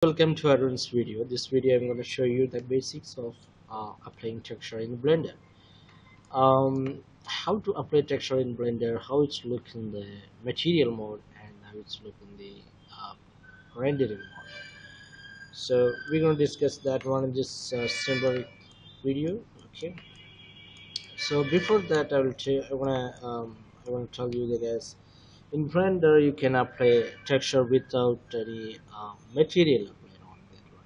Welcome to Arun's video. This video I'm going to show you the basics of applying texture in Blender. How to apply texture in Blender, how it's look in the material mode, and how it's look in the uh, rendering mode. So we're going to discuss that one in this simple video. Okay. So before that, I want to tell you that guys, in Blender you can apply texture without any material applied on that one.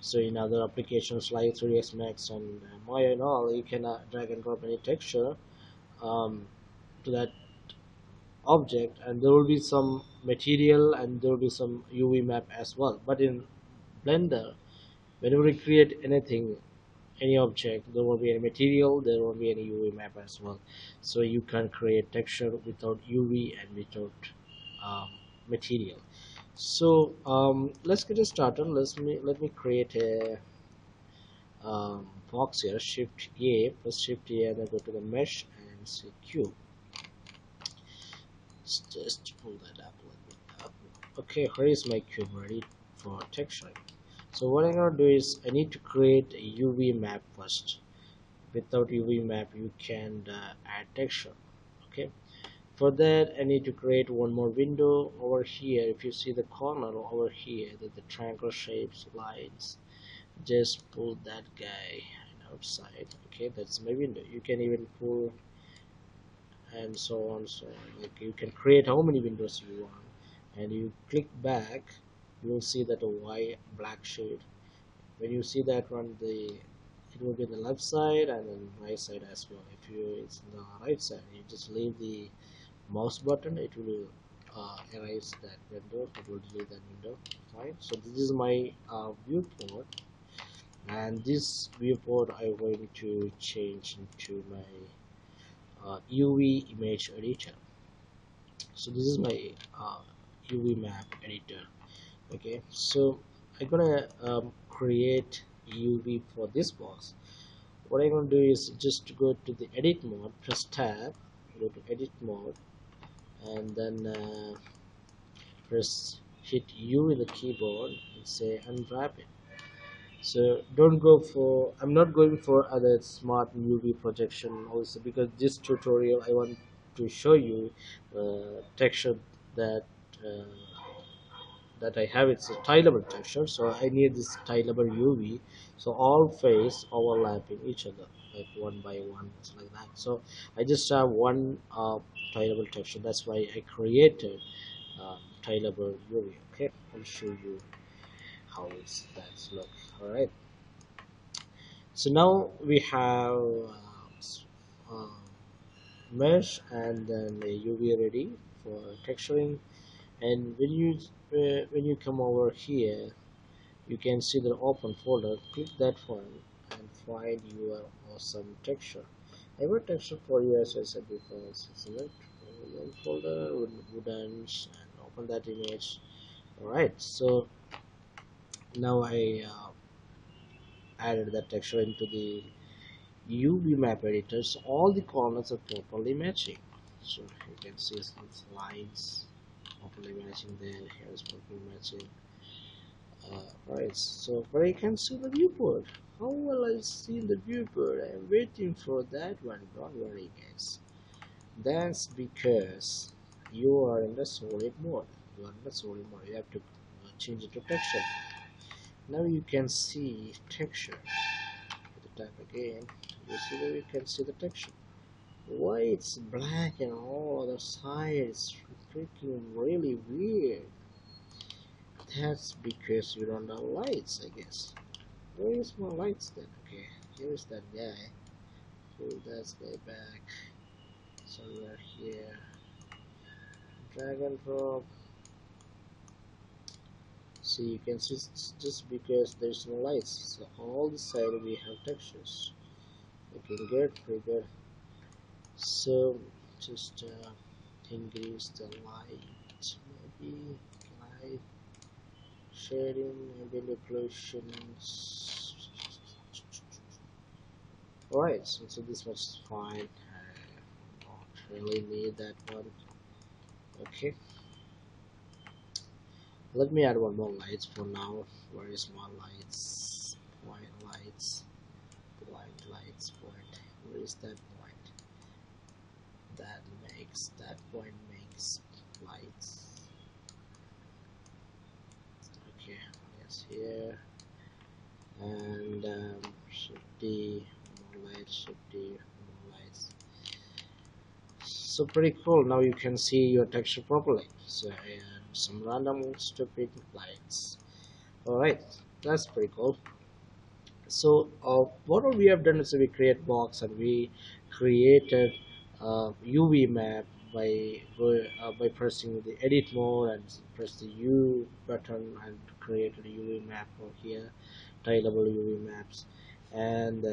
So in other applications like 3ds Max and Maya and all, you can drag and drop any texture um, to that object, and there will be some material and there will be some UV map as well. But in Blender, whenever we create anything, any object, there will be any material, there will be any UV map as well. So you can create texture without UV and without um, material. So let's get started. Let me create a box here. Shift A, press Shift A, and then go to the mesh and say cube. Let's just pull that up. Okay, here is my cube ready for texturing. So what I'm gonna do is I need to create a UV map first. Without UV map you can add texture. Okay, for that I need to create one more window over here. If you see the corner over here, the triangle shapes lines, just pull that guy outside. Okay, that's my window. You can even pull and so on, so on. Like you can create how many windows you want, and you click back, you will see that a white black shade. When you see that one, the it will be the left side and then right side as well. If you it's the right side, you just leave the mouse button, it will erase that window, it will delete that window. Fine. So this is my viewport, and this viewport I'm going to change into my UV image editor. So this is my UV map editor. Okay, so I'm gonna create UV for this box. What I'm going to do is just go to the edit mode, press tab, go to edit mode, and then press hit U in the keyboard and say unwrap it. So don't go for, I'm not going for other smart UV projection also, because this tutorial I want to show you texture that uh, that I have. It's a tileable texture, so I need this tileable UV, so all face overlapping each other like one by one, it's like that. So I just have one tileable texture, that's why I created tileable UV. Okay, I'll show you how it's that's look. All right, so now we have uh, mesh and then a UV ready for texturing. And when you come over here, you can see the open folder. Click that one and find your awesome texture. I have a texture for you, as I said before. Select one folder, woodens, and open that image. Alright, so now I added that texture into the UV map editor, so all the corners are properly matching. So you can see some lines properly matching there. Here is properly matching. Right, so but I can see the viewport. How will I see the viewport? I'm waiting for that one. Don't worry, guys. That's because you are in the solid mode. You are in the solid mode. You have to change it to texture. Now you can see texture. The time again. You see that you can see the texture. Why it's black and all other sides? Freaking really weird. That's because you don't have lights, I guess. Where is my lights then? Okay, here's that guy. Pull that guy back. Somewhere here. Drag and drop. See, you can see it's just because there's no lights. So all the side we have textures. Looking good, pretty good. So just increase the light. Maybe light shading, maybe occlusions. Alright, so this was fine. I don't really need that one. Okay, let me add one more lights for now. Where is my lights? Point lights, blind lights, point. Where is that point? That point makes lights. Okay, yes, here, and should be more lights, should be more lights. So pretty cool. Now you can see your texture properly. So some random stupid lights. All right, that's pretty cool. So what we have done is we create box and we created UV map by pressing the edit mode and press the U button and created a UV map over here, tileable UV maps, and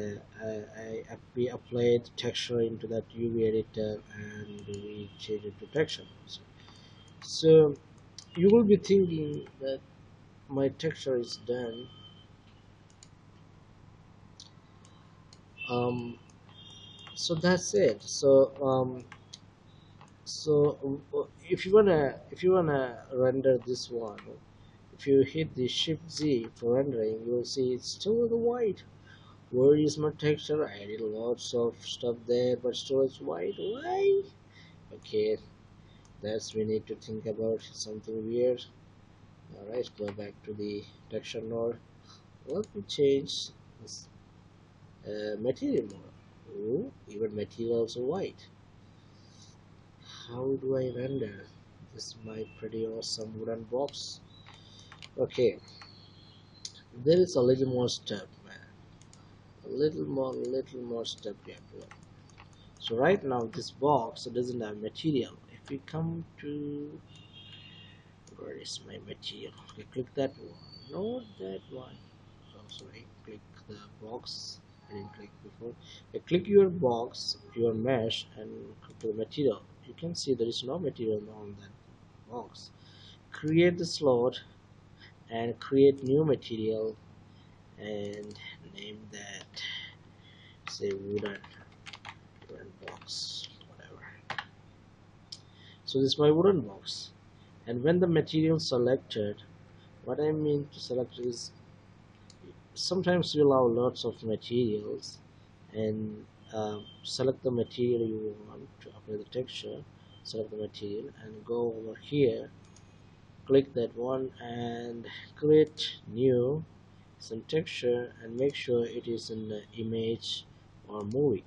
we applied texture into that UV editor and we changed it to texture. So you will be thinking that my texture is done. Um, so that's it. If you wanna render this one, if you hit the shift Z for rendering, you'll see it's still the white. Where is my texture? I did lots of stuff there, but still it's white. Why? Okay, that's we need to think about something weird. All right, go back to the texture node. Let me change this material mode. Oh, even material also white. How do I render this my pretty awesome wooden box? Okay, there is a little more step, man. A little more step we have to do. So right now this box doesn't have material. If we come to, where is my material? Okay, click that one. Not that one. Oh, sorry. Click the box. I didn't click before. Click your box, your mesh, and click the material. You can see there is no material on that box. Create the slot and create new material and name that, say, wooden box, whatever. So this is my wooden box, and when the material selected, what I mean to select is sometimes you'll have lots of materials, and select the material you want to apply the texture. Select the material and go over here, click that one and create new some texture and make sure it is in the image or movie.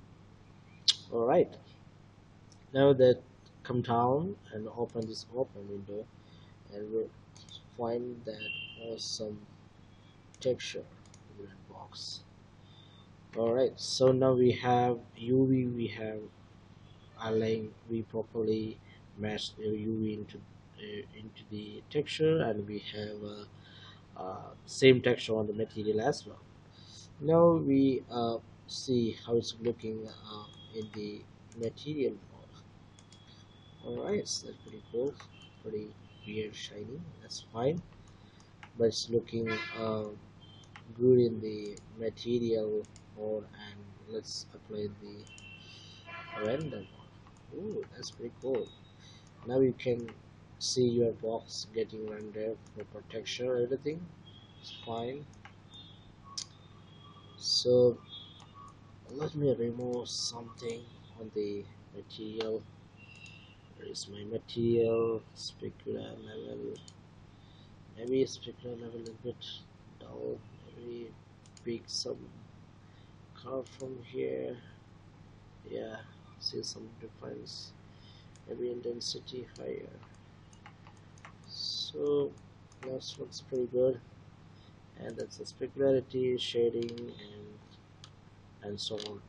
All right, now that, come down and open this open window and we'll find that awesome texture wooden box. All right, so now we have UV, we have align, we properly match the UV into the texture, and we have same texture on the material as well. Now we see how it's looking in the material mode. Alright, so that's pretty cool, pretty weird shiny, that's fine, but it's looking good in the material mode, and let's apply the render mode. Ooh, that's pretty cool. Now you can see your box getting rendered for protection, everything it's fine. So let me remove something on the material. Where is my material? Specular level. Maybe specular level a bit dull. Maybe pick some curve from here. Yeah, see some difference. Maybe intensity higher. So that looks pretty good. And that's the specularity, shading, and so on.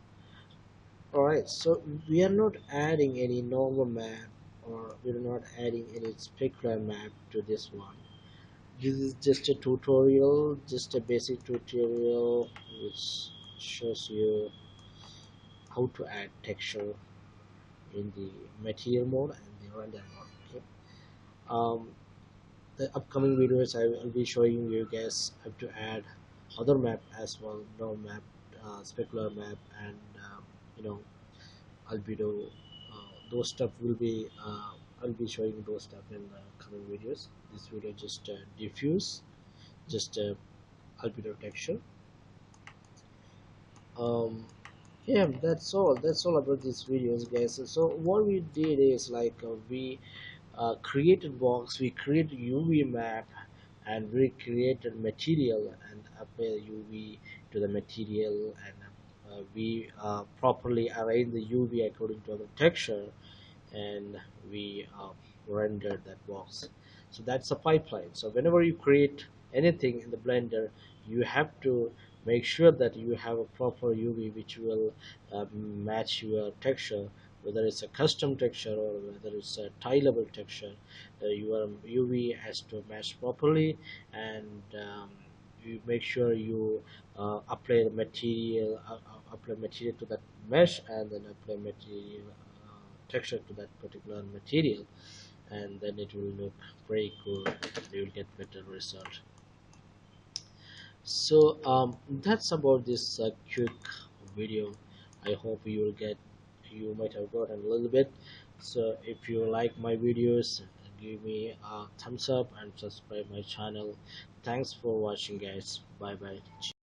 Alright, so we are not adding any normal map, or we're not adding any specular map to this one. This is just a tutorial, just a basic tutorial which shows you how to add texture in the material mode and the render mode. Okay. The upcoming videos I will be showing you guys how to add other map as well, no map, specular map, and you know, albedo. Those stuff will be I'll be showing those stuff in the coming videos. This video just diffuse, just albedo texture. um, yeah, that's all about these videos, guys. So what we did is like we created box, we created UV map, and we created material and apply UV to the material, and we properly arrange the UV according to the texture, and we render that box. So that's a pipeline. So whenever you create anything in the blender, you have to make sure that you have a proper UV which will match your texture, whether it's a custom texture or whether it's a tileable texture. Your UV has to match properly, and you make sure you apply material to that mesh, and then apply material texture to that particular material, and then it will look very cool and you will get better result. So that's about this quick video. I hope you might have gotten a little bit. So if you like my videos, give me a thumbs up and subscribe my channel. Thanks for watching, guys. Bye bye.